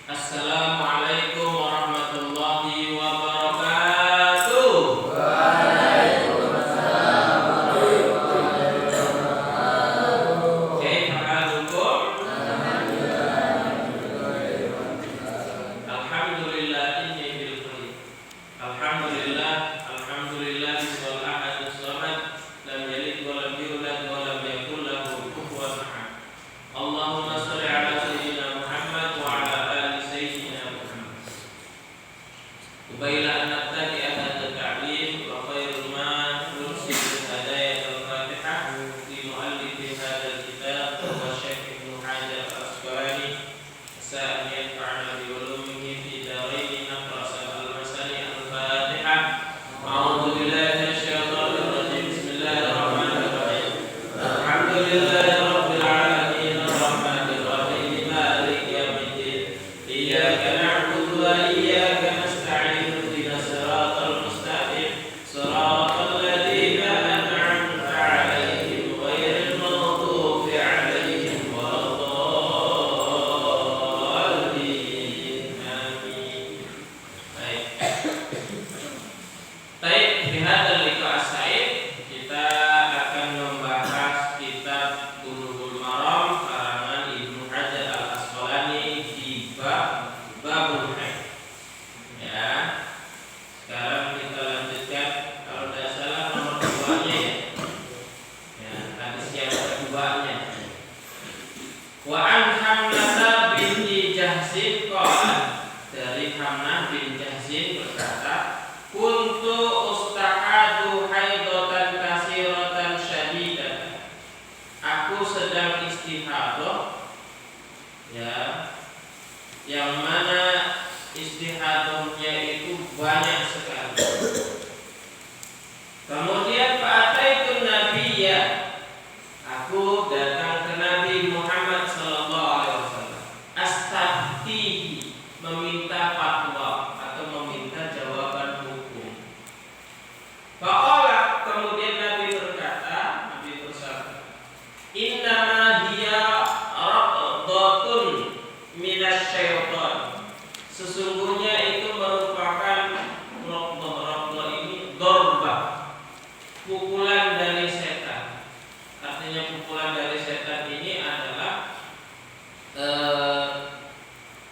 Assalamualaikum warahmatullahi wabarakatuh. Kaifa halukum? Alhamdulillah inni bil khair. Alhamdulillah bismil ahad as-samad lam yalid wa lam yulad wa lam yakul lahu kufuwan ahad. Allahumma shalli ala sayyidina Muhammad wa ala ali sayyidina Muhammad. Ubaila an nabtadi hadha at-ta'lim wa khairul ma nursilu hadayat al-Fatihah li mu'allif hadha al-kitab wa Syekh Ibnu Hajar al-Asqalani sa'an yanfa'ana bi ulumihi fi darain naqra'sa al-masani al-Fatihah. A'udzu billahi minasyaitonir rajim. Bismillahirrahmanirrahim. Alhamdulillahi rabbil alamin arrahmanir rahim maliki yaumiddin. Iyyaka na'budu wa iyyaka nasta'in ihdinas siratal mustaqim siratal ladzina an'amta 'alaihim ghairil maghdubi 'alaihim waladdallin. Amin. Baik, di hadzal liqa' as-sa'id kita akan membahas kitab Bulughul Maram karangan Ibnu Hajar al-Asqalani di babul haid. Ya. Sekarang kita lanjutkan, kalau tidak salah nomor 2-nya ya. Ya, hadis yang keduanya. Wa an Hamnah binti Jahsin qala, dari Hamnah bin Jahsin berkata, kuntu ustahadu haidatan kasiratan syadidatan. Aku sedang istihadah, ya, yang mana istihadahnya itu banyak sekali. Kemudian fa'ataitun nabiyya, aku datang ke Nabi Muhammad sallallahu alaihi wasallam, astaftihi, meminta fatwa atau meminta jawaban hukum. Faqala, kemudian Nabi berkata, Nabi bersabda, innama hiya raqdatun minasyaiton. Sesungguhnya itu merupakan raqdah ini darbah, pukulan dari setan. Artinya pukulan dari setan ini adalah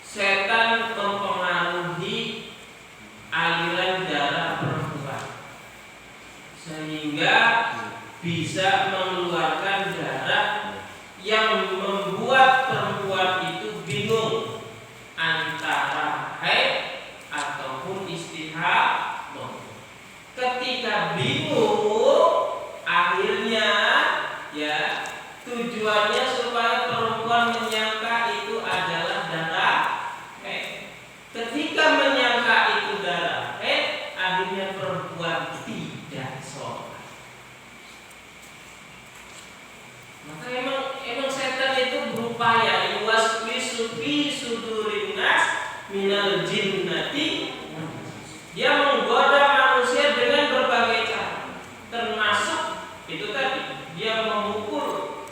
setan mempengaruhi aliran darah perempuan sehingga bisa mengeluarkan darah yang membuat perempuan itu bingung antara haid ataupun istihadah. Ketika bingung, akhirnya ya tujuannya supaya perempuan menyangka itu adalah darah haid. Ketika menyangka itu darah haid, akhirnya perempuan tidak sholat. Maka emang setan itu berupaya yuwaswisu fi sudurin nas minal jinnati. Dia menggoda manusia dengan berbagai cara, termasuk itu tadi dia memukul,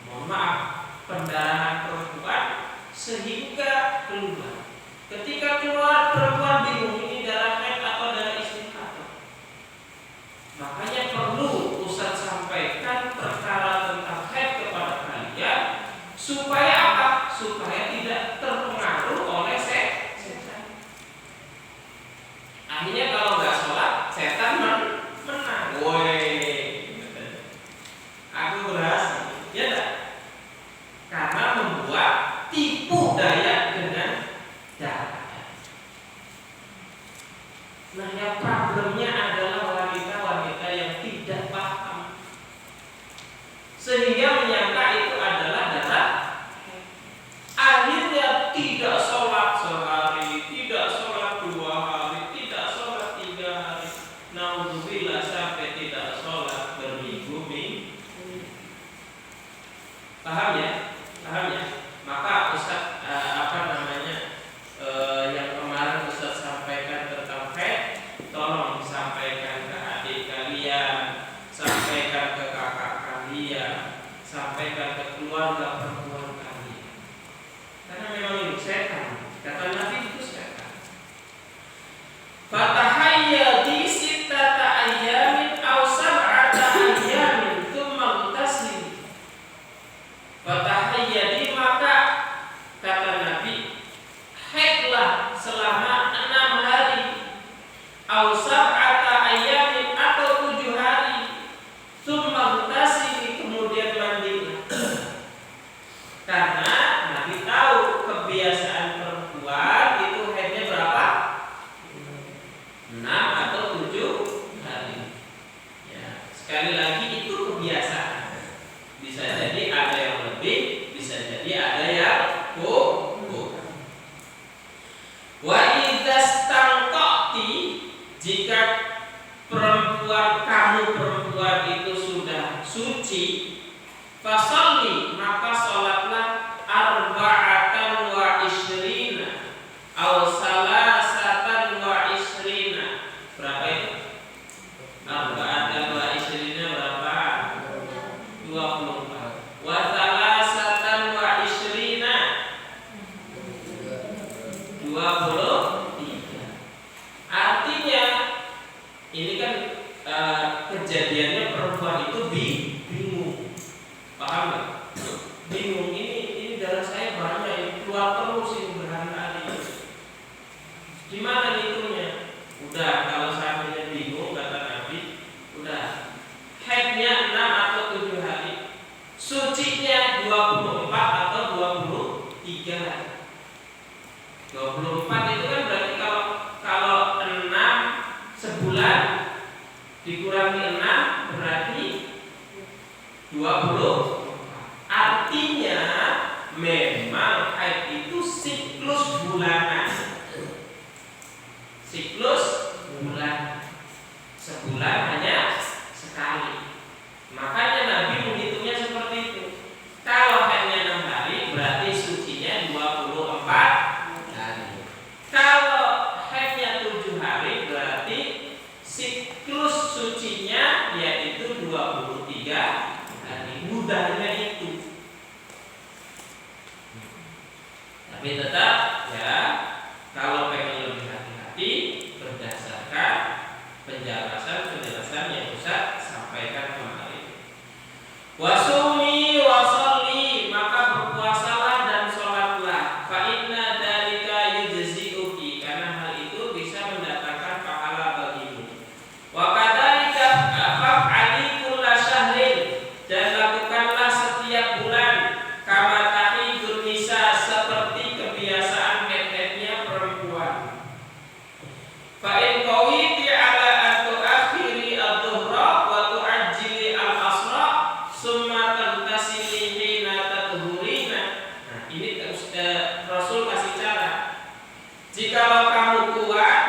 mohon maaf, pendarahan perempuan sehingga keluar. Ketika keluar, perempuan bingung ini darah haid atau darah istihadah. Makanya perlu Ustaz sampaikan perkara tentang haid kepada kalian supaya apa? Supaya tidak terpengaruh oleh setan. Akhirnya kalau nggak sholat, setan menang. Woi, aku berhasil, ya tak? Karena membuat tipu daya dengan darah. Nah, yang problemnya adalah wanita-wanita yang tidak paham, sehingga menyangka itu adalah darah. Akhirnya tidak sholat sehari, tidak sholat 2 hari, tidak sholat 3 hari. Naudzubillah, sampai tidak sholat berminggu-minggu. Paham ya? Paham ya? Maka Ustaz kebiasaan perempuan itu haidnya berapa? 6 atau 7 hari. Ya, sekali lagi itu kebiasaan. Bisa jadi ada yang lebih, bisa jadi ada yang kurang. Wa idastangqati, jika kamu perempuan itu sudah suci, fasalli, maka sholatlah arba'atan wa ishrina aw salasatan wa ishrina. Berapa itu? Arba'atan wa ishrina berapa? 24. Wa salasatan wa ishrina 23. Artinya ini kan kejadiannya perempuan itu bingung. Paham nggak? Bingung, ini darah saya banyak, ini keluar terus ini berhari-hari. Gimana hitungnya? Udah, kalau seandainya bingung kata Nabi, udah haidnya 6 atau 7 hari, sucinya 24 atau 23 hari. 24 itu kan berarti kalau 6 sebulan dikurangi 6 berarti 20. Artinya memang haid itu siklus bulanan. Siklus bulan. Sebulan hanya sekali. Makanya Nabi menghitungnya seperti itu. Kalau haidnya 6 hari berarti sucinya 24 hari. Kalau haidnya 7 hari berarti siklus sucinya yaitu 23 hari. Mudahnya itu. Tapi tetap ya, kalau pengen lebih hati-hati berdasarkan penjelasan yang Ustaz sampaikan kemarin. Wasumi wasolli, maka berpuasalah dan sholatlah. Fa inna dzalika yujzi'uki, karena hal itu bisa mendatangkan pahala bagimu. Wa kadzalika fa'ali kulla syahrin, dan lakukanlah setiap bulan. Kama tahidun nisa, seperti kebiasaan haid-haidnya perempuan. Fa in qawiti ala an tuakhiri adh-dhuhra wa tu'ajjili al-asra summa tantasili hina tadhurina. Nah, ini Rasul kasih cara. Jikalau kamu kuat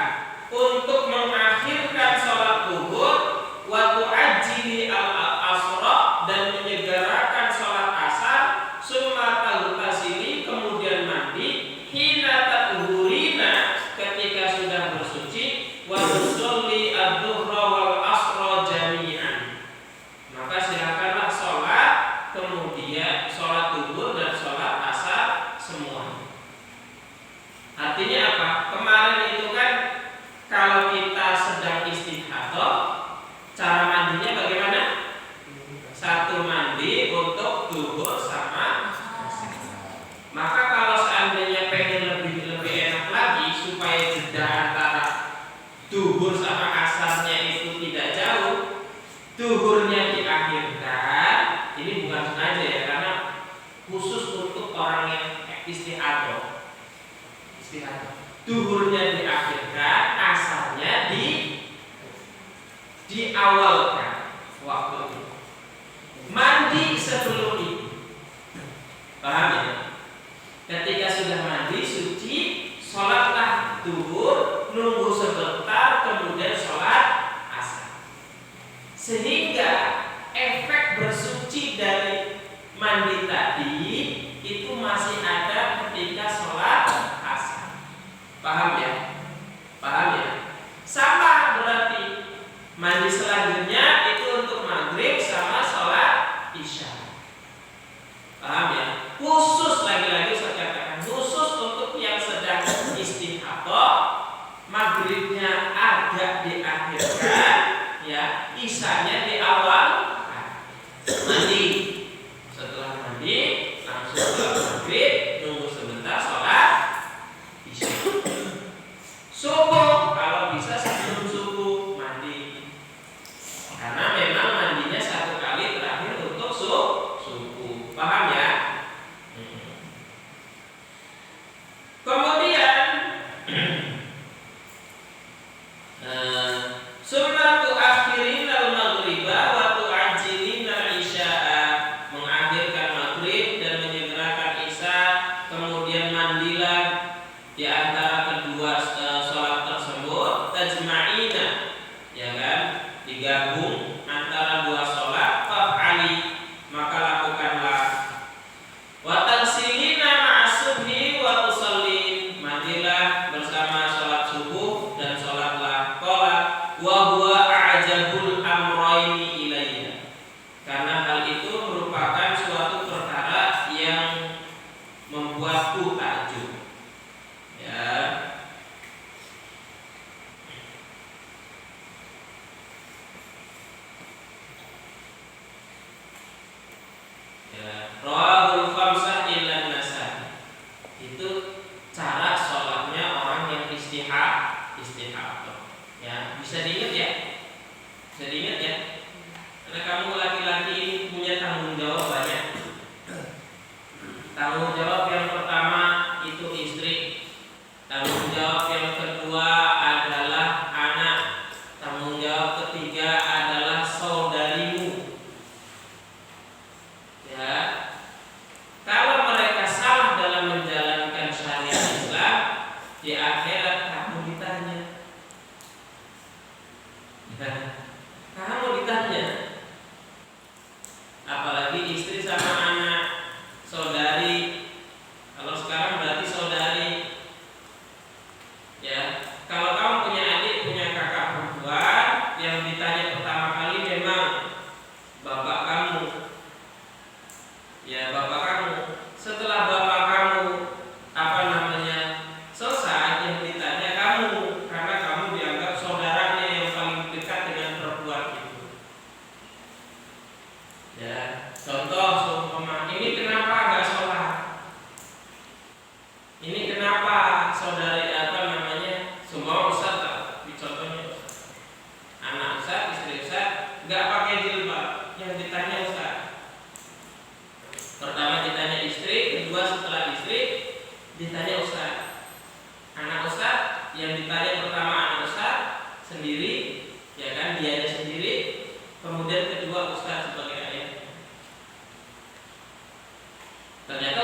untuk mengakhirkan sholat zuhur wa tu'ajjili al-asra, dan menyegerakan sholat asar, summa taghtasili, kemudian mandi, hina tadhurina, ketika sudah bersuci, wa tusolli ad-dhuhra wal asra jami'an, maka silakanlah sholat, kemudian sholat zuhur dan sholat asar semua. Artinya apa? Kemarin itu kan kalau kita sedang istihadhah, cara mandinya bagaimana? Satu mandi untuk zuhur sama asar. Maka kalau seandainya pengen lebih enak lagi supaya jeda antara zuhur sama asarnya itu tidak jauh, zuhurnya diakhirkan. Ini bukan sengaja ya, karena khusus untuk orang yang istihadhah. Zuhurnya diakhirkan, asarnya diawalkan waktunya. Mandi sebelum itu. Paham ya? Ketika sudah mandi suci, sholatlah zuhur, nunggu sebentar, kemudian sholat asar. Sehingga efek bersuci dari mandi tadi itu masih ada ketika sholat asar. Paham ya? Paham ya? Sama berarti mandi selanjutnya itu untuk maghrib sama sholat isya. Paham ya? Khusus, lagi-lagi saya katakan, khusus untuk yang sedang istihadhah, maghribnya agak diakhirkan, ya, isyanya di awal. Mandi, setelah mandi langsung sholat maghrib, nunggu sebentar sholat isya. Subuh, kalau bisa sebelum subuh mandi, karena memang mandinya satu kali terakhir untuk subuh. Paham ya? di antara kedua sholat tersebut tajma'ina, ya kan, digabung antara dua sholat, faf'ali, maka lakukanlah. Wa tansilina ma'asubhi wa tusallin, matilah bersama sholat subuh dan sholatlah. Qala wa huwa a'jabul amrayni ilayya, karena hal itu merupakan suatu perkara yang membuatku takjub. Ya. Rawahul khamsah illa Nasa'i. Itu cara sholatnya orang yang istihadah. Ya, bisa diingat ya? Bisa diingat ya? Karena kamu laki-laki ini punya tanggung jawab banyak. Tanggung jawab yang pertama itu istri. Tanggung jawab yang kedua adalah anak. Tanggung jawab ketiga adalah saudarimu. Ya. Kalau mereka salah dalam menjalankan syariat Islam, di akhirat kamu ditanya. Ya. Kamu ditanya. Apalagi istri sama anak, saudari. Kalau sekarang berarti saudari. Ya, kalau kamu punya adik, punya kakak perempuan, yang ditanya pertama kali memang bapak kamu. Ya, bapak kamu. Setelah bapak kamu selesai, yang ditanya kamu, karena kamu dianggap saudaranya yang paling dekat dengan perempuan itu. Ya, contoh seumpama, ini kenapa nggak sholat? Ini kenapa saudari semua ustaz tak? Contohnya anak ustaz, istri ustaz nggak pakai jilbab, yang ditanya ustaz. Pertama ditanya istri, kedua setelah istri ditanya ustaz. Anak ustaz, yang ditanya pertama anak ustaz sendiri, ya kan, dianya sendiri. Kemudian kedua ustaz sebagai ayah. Ternyata